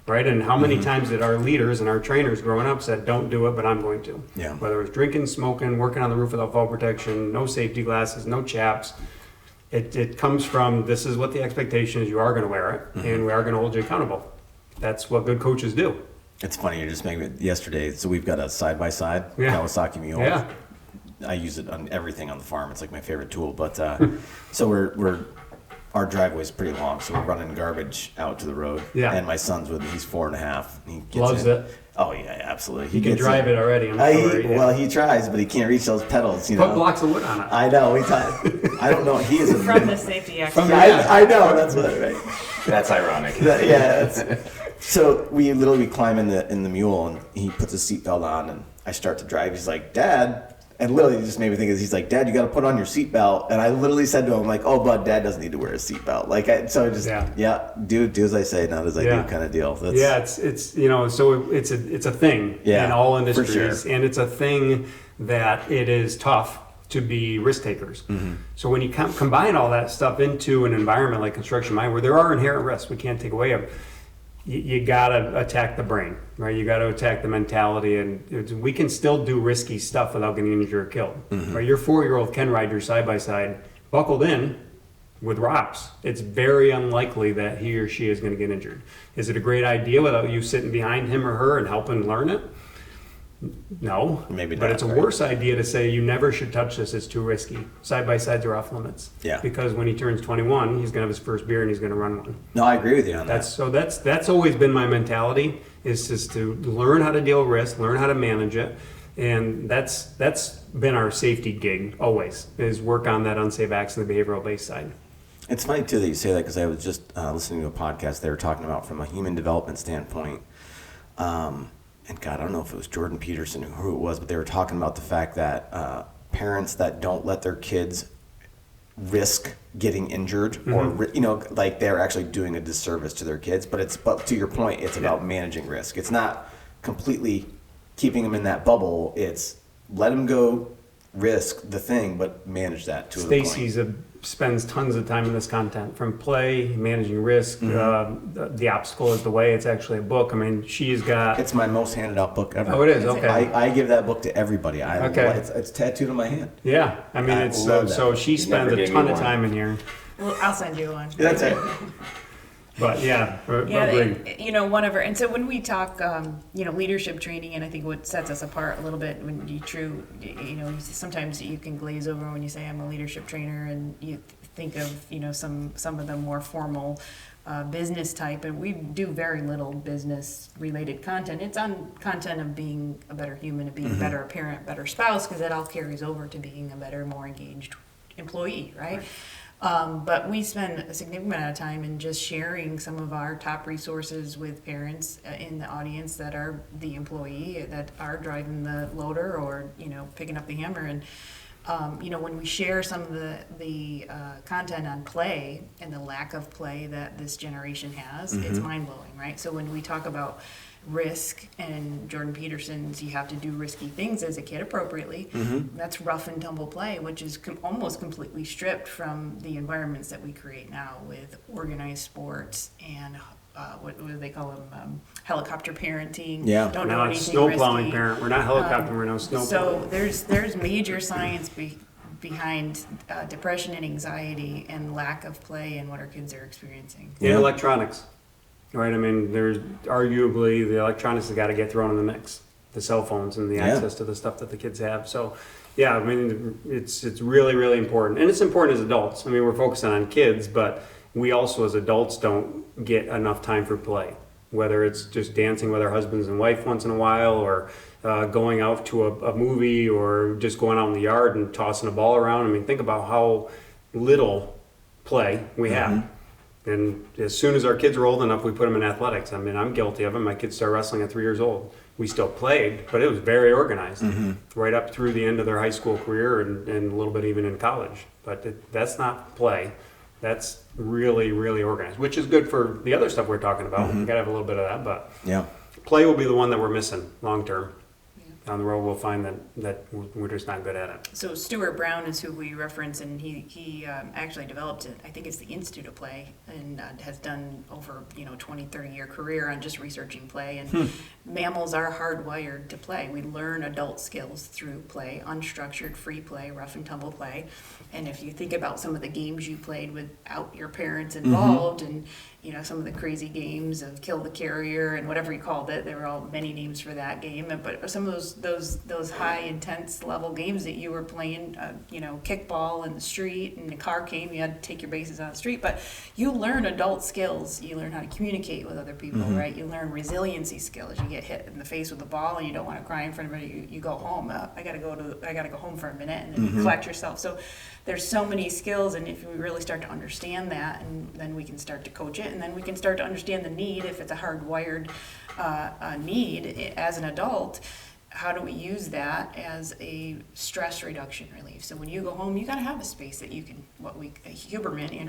right? And how many times did our leaders and our trainers growing up said, don't do it, but I'm going to? Yeah. Whether it was drinking, smoking, working on the roof without fall protection, no safety glasses, no chaps. It comes from, this is what the expectation is, you are going to wear it, and we are going to hold you accountable. That's what good coaches do. It's funny, you're just making it yesterday. So we've got a side-by-side Kawasaki Mule. Yeah. I use it on everything on the farm. It's like my favorite tool. But so our driveway's pretty long, so we're running garbage out to the road. Yeah. And my son's with me. He's 4.5. He gets Loves in. it. Oh yeah, absolutely. He can drive it already. I'm sorry. Well, he tries, but he can't reach those pedals. Put blocks of wood on it. I know. I don't know. He is From the safety exercise. I know. That's what. Right. That's ironic. So we literally climb in the mule, and he puts his seatbelt on, and I start to drive. He's like, Dad. And literally, it just made me think, he's like, Dad, you got to put on your seatbelt. And I literally said to him, like, oh, bud, Dad doesn't need to wear a seatbelt. Do as I say, not as I do kind of deal. It's a thing in all industries. For sure. And it's a thing that it is tough to be risk takers. So when you combine all that stuff into an environment like construction mine, where there are inherent risks, we can't take away them. You gotta attack the brain, right? You gotta attack the mentality, and we can still do risky stuff without getting injured or killed. Right? Your 4-year-old can ride your side by side, buckled in with ROPS. It's very unlikely that he or she is going to get injured. Is it a great idea without you sitting behind him or her and helping learn it? No, maybe not. But it's a worse idea to say you never should touch this. It's too risky. Side by sides are off limits. Yeah. Because when he turns 21, he's gonna have his first beer and he's gonna run one. No, I agree with you on that. That's always been my mentality, is just to learn how to deal with risk, learn how to manage it, and that's been our safety gig always, is work on that unsafe acts and the behavioral based side. It's funny too that you say that, because I was just listening to a podcast. They were talking about from a human development standpoint. And God, I don't know if it was Jordan Peterson or who it was, but they were talking about the fact that parents that don't let their kids risk getting injured or like they're actually doing a disservice to their kids. But to your point, it's about managing risk. It's not completely keeping them in that bubble. It's let them go risk the thing, but manage that to a point. Stacy's spends tons of time in this content, from play, managing risk, the obstacle is the way. It's actually a book. I mean, she's got. It's my most handed out book ever. Oh, it is. Okay. I give that book to everybody. It's tattooed on my hand. Yeah, I mean, it's so she spends a ton of time in here. Well, I'll send you one. That's it. But yeah, one of our, and so when we talk, leadership training, and I think what sets us apart a little bit when sometimes you can glaze over when you say I'm a leadership trainer, and you think of, some of the more formal business type, and we do very little business related content. It's on content of being a better human, of being a better parent, better spouse, because that all carries over to being a better, more engaged employee, right? But we spend a significant amount of time in just sharing some of our top resources with parents in the audience that are the employee, that are driving the loader or, picking up the hammer. And, when we share some of the content on play and the lack of play that this generation has, it's mind-blowing, right? So when we talk about risk and Jordan Peterson's you have to do risky things as a kid appropriately, that's rough and tumble play, which is almost completely stripped from the environments that we create now with organized sports and what do they call them, helicopter parenting. Yeah. Don't know anything snow plowing risky. parent. We're not helicopter, we're no snow plowing. So there's major science behind depression and anxiety and lack of play and what our kids are experiencing. And electronics. Right, I mean, there's arguably the electronics has got to get thrown in the mix, the cell phones and the access to the stuff that the kids have. So, yeah, I mean, it's really, really important. And it's important as adults. I mean, we're focusing on kids, but we also as adults don't get enough time for play, whether it's just dancing with our husbands and wife once in a while or going out to a movie or just going out in the yard and tossing a ball around. I mean, think about how little play we have. And as soon as our kids were old enough, we put them in athletics. I mean, I'm guilty of it. My kids started wrestling at 3 years old. We still played, but it was very organized, right up through the end of their high school career and a little bit even in college. But that's not play. That's really, really organized, which is good for the other stuff we're talking about. We got to have a little bit of that, but play will be the one that we're missing long term. Down the road, we'll find that we're just not good at it. So Stuart Brown is who we reference, and he actually developed it. I think it's the Institute of Play, and has done over 20, 30-year career on just researching play. And mammals are hardwired to play. We learn adult skills through play, unstructured, free play, rough and tumble play. And if you think about some of the games you played without your parents involved, and some of the crazy games of Kill the Carrier and whatever you called it, there were all many names for that game. But some of those high intense level games that you were playing, kickball in the street, and the car came, you had to take your bases on the street. But you learn adult skills. You learn how to communicate with other people, right? You learn resiliency skills. You get hit in the face with a ball and you don't want to cry in front of everybody. You go home. I gotta go home for a minute, and then you collect yourself. So there's so many skills, and if we really start to understand that, and then we can start to coach it, and then we can start to understand the need, if it's a hardwired need as an adult, how do we use that as a stress reduction relief? So when you go home, you got to have a space that you can, Andrew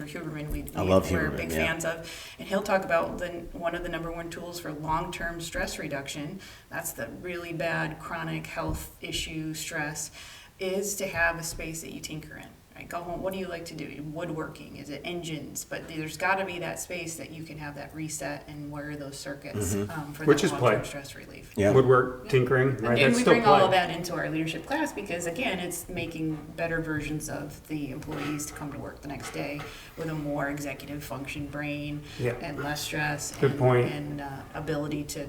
Huberman, we're big fans of, and he'll talk about one of the number one tools for long-term stress reduction, that's the really bad chronic health issue stress, is to have a space that you tinker in. Go home. What do you like to do? Woodworking? Is it engines? But there's got to be that space that you can have that reset and wire those circuits for Which the is long-term play. stress relief. Yeah. Woodwork, tinkering, right? And That's we still bring play. all of that into our leadership class because, again, it's making better versions of the employees to come to work the next day with a more executive function brain and less stress. Good point. And ability to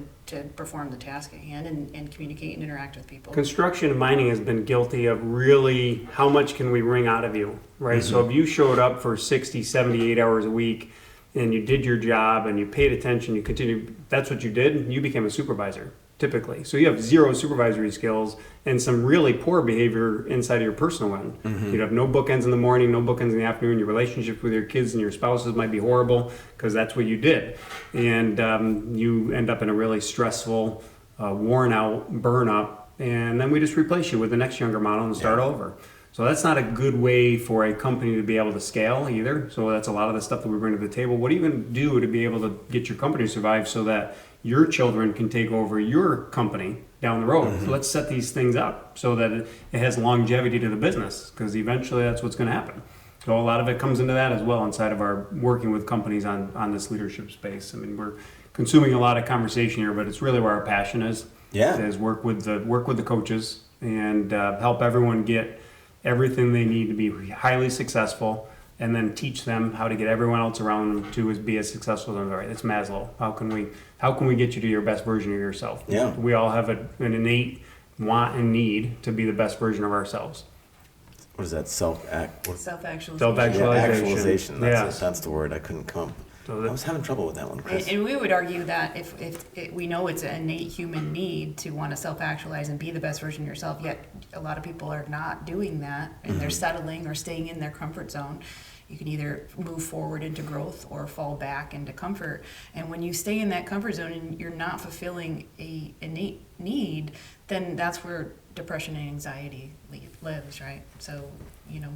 perform the task at hand and communicate and interact with people. Construction and mining has been guilty of really how much can we wring out of you, right? So if you showed up for 60, 78 hours a week and you did your job and you paid attention, you continued, that's what you did, you became a supervisor, typically. So you have zero supervisory skills and some really poor behavior inside of your personal one. You'd have no bookends in the morning, no bookends in the afternoon. Your relationships with your kids and your spouses might be horrible because that's what you did. And you end up in a really stressful, worn out, burn up and then we just replace you with the next younger model and start over. So that's not a good way for a company to be able to scale either. So that's a lot of the stuff that we bring to the table. What are you going to do to be able to get your company to survive so that your children can take over your company down the road? So let's set these things up so that it has longevity to the business, because eventually that's what's going to happen. So a lot of it comes into that as well inside of our working with companies on this leadership space. I mean, we're consuming a lot of conversation here, but it's really where our passion is. Yeah. Is work with the coaches and help everyone get everything they need to be highly successful, and then teach them how to get everyone else around them to be as successful as them. Right? It's Maslow. How can we get you to your best version of yourself? Yeah. We all have an innate want and need to be the best version of ourselves. What is that? Self-actualization. Self-actualization. That's the word I couldn't come up. So I was having trouble with that one, Chris. And we would argue that if we know it's an innate human need to want to self-actualize and be the best version of yourself, yet a lot of people are not doing that, and they're settling or staying in their comfort zone. You can either move forward into growth or fall back into comfort. And when you stay in that comfort zone and you're not fulfilling a innate need, then that's where depression and anxiety lives, right? So,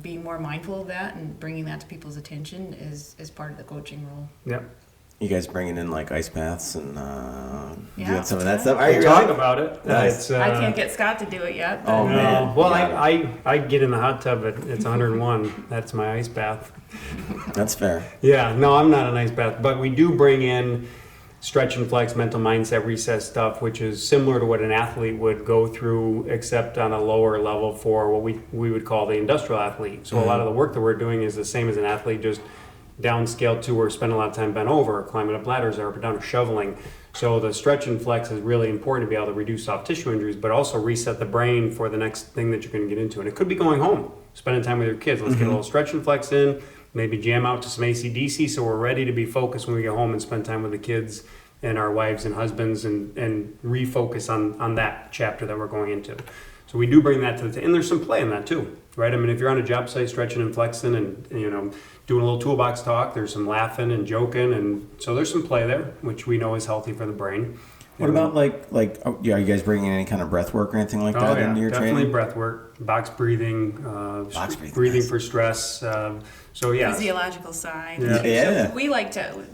being more mindful of that and bringing that to people's attention is part of the coaching role. Yep. You guys bringing in like ice baths and you Yeah, got some of that yeah. stuff? Are We'll you talk really? about it. Nice. I can't get Scott to do it yet. But Oh, man. Well, Yeah. I get in the hot tub it's 101. That's my ice bath. That's fair. Yeah, no, I'm not an ice bath, but we do bring in stretch and flex, mental mindset reset stuff, which is similar to what an athlete would go through, except on a lower level for what we would call the industrial athlete. So a lot of the work that we're doing is the same as an athlete, just downscaled to where spend a lot of time bent over, climbing up ladders, or up and down, or shoveling. So the stretch and flex is really important to be able to reduce soft tissue injuries, but also reset the brain for the next thing that you're going to get into. And it could be going home, spending time with your kids. Let's get a little stretch and flex in, maybe jam out to some AC/DC so we're ready to be focused when we get home and spend time with the kids and our wives and husbands and refocus on that chapter that we're going into. So we do bring that to and there's some play in that too, right? I mean, if you're on a job site stretching and flexing and doing a little toolbox talk, there's some laughing and joking, and so there's some play there, which we know is healthy for the brain. What about are you guys bringing any kind of breath work or anything like that into your definitely training? breath work, box breathing, breathing nice. for stress. So yeah, physiological side. Yeah. So we like to,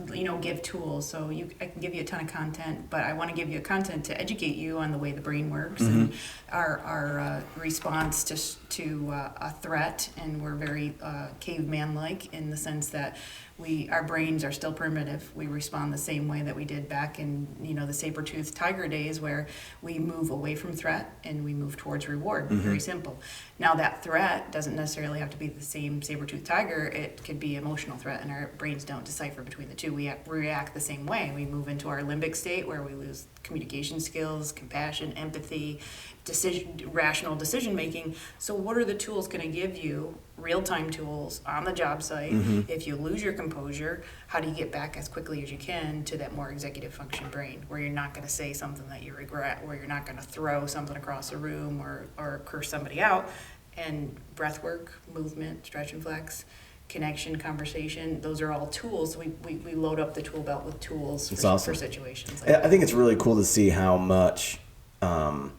give tools. So I can give you a ton of content, but I want to give you content to educate you on the way the brain works and our response to a threat. And we're very caveman-like in the sense that our brains are still primitive. We respond the same way that we did back in, the saber-toothed tiger days, where we move away from threat and we move towards reward. Very simple. Now that threat doesn't necessarily have to be the same saber-toothed tiger. It could be emotional threat, and our brains don't decipher between the two. We react the same way. We move into our limbic state where we lose communication skills, compassion, empathy, rational decision making. So what are the tools going to give you? Real-time tools on the job site. If you lose your composure, how do you get back as quickly as you can to that more executive function brain, where you're not going to say something that you regret, where you're not going to throw something across the room or curse somebody out. And breath work, movement, stretch and flex, connection, conversation, those are all tools. We load up the tool belt with tools for situations like that. I think it's really cool to see how much I'm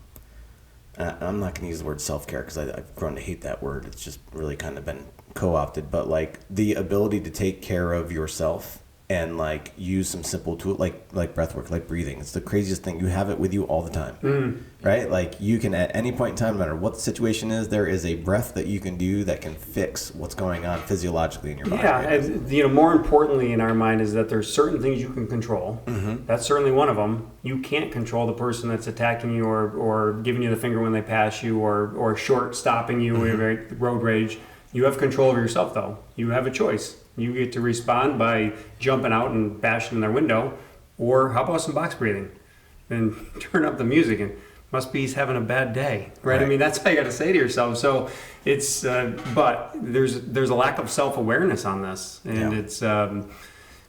not going to use the word self-care because I've grown to hate that word. It's just really kind of been co-opted. But the ability to take care of yourself and use some simple tool like breath work, like breathing. It's the craziest thing. You have it with you all the time, right? You can at any point in time, no matter what the situation is, there is a breath that you can do that can fix what's going on physiologically in your body. Yeah, and, more importantly in our mind is that there's certain things you can control. That's certainly one of them. You can't control the person that's attacking you or giving you the finger when they pass you or short stopping you with road rage. You have control over yourself, though. You have a choice. You get to respond by jumping out and bashing in their window, or how about some box breathing and turn up the music and must be he's having a bad day, right? I mean, that's how you got to say to yourself. So it's, but there's a lack of self-awareness on this, and it's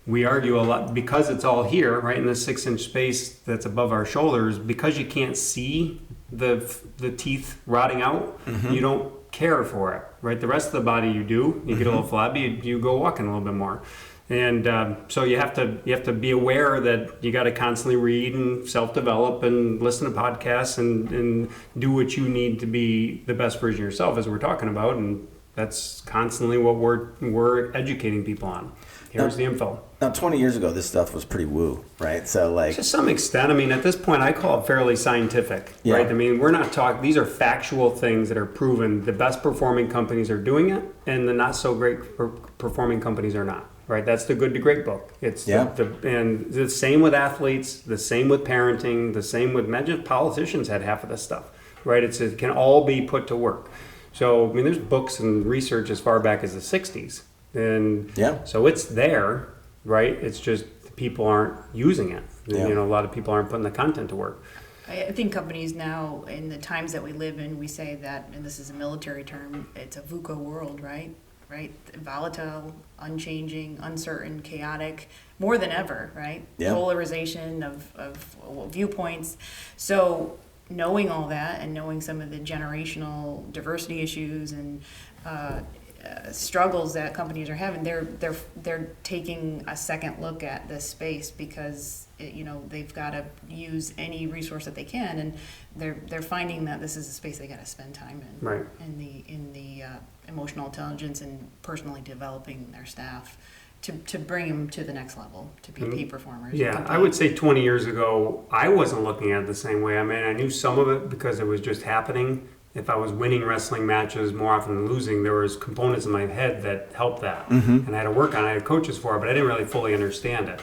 we argue a lot because it's all here, right, in this 6-inch space that's above our shoulders. Because you can't see the teeth rotting out, you don't care for it, right? The rest of the body you do. You get a little flabby, you go walking a little bit more. And so you have to be aware that you got to constantly read and self-develop and listen to podcasts and do what you need to be the best version of yourself, as we're talking about. And that's constantly what we're educating people on. Here's the info. Now, 20 years ago, this stuff was pretty woo, right? So, like, to some extent, I mean, at this point, I call it fairly scientific, Yeah. right? I mean, we're not talking; these are factual things that are proven. The best performing companies are doing it, and the not so great performing companies are not. Right? That's the Good to Great book. It's and the same with athletes, the same with parenting, the same with politicians had half of this stuff, right? It can all be put to work. So, I mean, there's books and research as far back as the 60s. And so it's there, right? It's just people aren't using it. Yeah. You know, a lot of people aren't putting the content to work. I think companies now, in the times that we live in, we say that, and this is a military term, it's a VUCA world, right? Right? Volatile, unchanging, uncertain, chaotic, more than ever, right? Yeah. Polarization of viewpoints. So knowing all that and knowing some of the generational diversity issues and struggles that companies are having, they're taking a second look at this space because they've got to use any resource that they can, and they're finding that this is a space they got to spend time in. Right. In the emotional intelligence and personally developing their staff to bring them to the next level, to be peak performers. Yeah, I would say 20 years ago, I wasn't looking at it the same way. I mean, I knew some of it because it was just happening. If I was winning wrestling matches more often than losing, there was components in my head that helped that. And I had to work on it. I had coaches for it, but I didn't really fully understand it.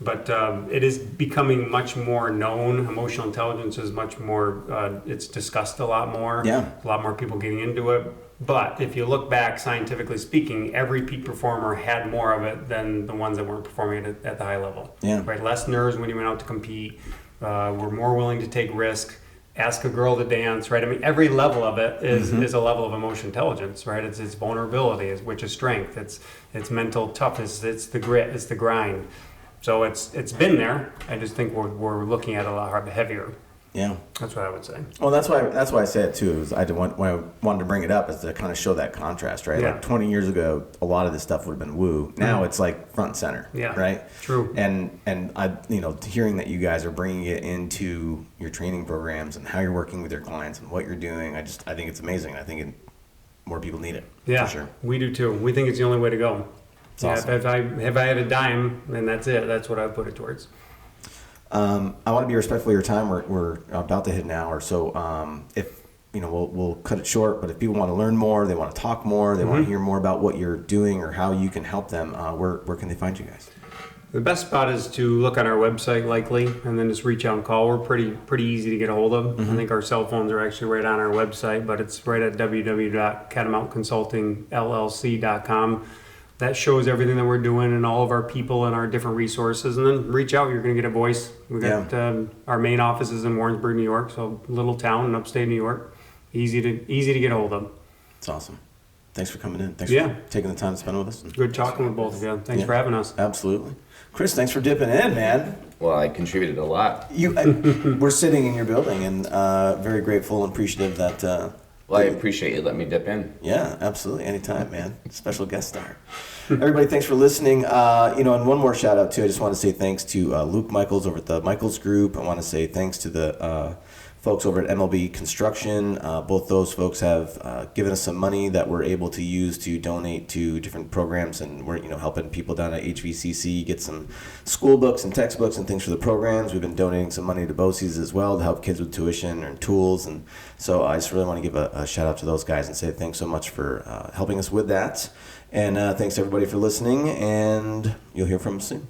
But it is becoming much more known. Emotional intelligence is much more, it's discussed a lot more. Yeah. A lot more people getting into it. But if you look back, scientifically speaking, every peak performer had more of it than the ones that weren't performing at the high level. Yeah. Right? Less nerves when you went out to compete. Were more willing to take risk. Ask a girl to dance, right? I mean, every level of it is a level of emotional intelligence, right? It's vulnerability, which is strength. It's mental toughness. It's the grit. It's the grind. So it's been there. I just think we're looking at it a lot heavier. Yeah. That's what I would say. Well, that's why I say it too. Is why I wanted to bring it up is to kind of show that contrast, right? Yeah. Like 20 years ago, a lot of this stuff would have been woo. Now it's like front and center, Yeah. right? True. And I, hearing that you guys are bringing it into your training programs and how you're working with your clients and what you're doing, I think it's amazing. I think more people need it. Yeah, for sure. we do too. We think it's the only way to go. It's awesome. If I had a dime, then that's it. That's what I put it towards. I want to be respectful of your time. We're about to hit an hour, so if we'll cut it short. But if people want to learn more, they want to talk more, they want to hear more about what you're doing or how you can help them, where can they find you guys? The best spot is to look on our website, likely, and then just reach out and call. We're pretty easy to get a hold of. I think our cell phones are actually right on our website, but it's right at www.catamountconsultingllc.com. That shows everything that we're doing and all of our people and our different resources. And then reach out. You're going to get a voice. We got our main office is in Warrensburg, New York, so little town in upstate New York. Easy to get a hold of. It's awesome. Thanks for coming in. Thanks for taking the time to spend with us. Good talking with both of you. Thanks for having us. Absolutely. Chris, thanks for dipping in, man. Well, I contributed a lot. We're sitting in your building and very grateful and appreciative that. Well, I appreciate you letting me dip in. Yeah, absolutely. Anytime, man. Special guest star. Everybody, thanks for listening. And one more shout out too. I just want to say thanks to Luke Michaels over at the Michaels Group. I want to say thanks to the folks over at MLB Construction. Both those folks have given us some money that we're able to use to donate to different programs, and we're helping people down at HVCC get some school books and textbooks and things for the programs. We've been donating some money to BOCES as well to help kids with tuition and tools, and so I just really want to give a shout out to those guys and say thanks so much for helping us with that. And thanks everybody for listening, and you'll hear from us soon.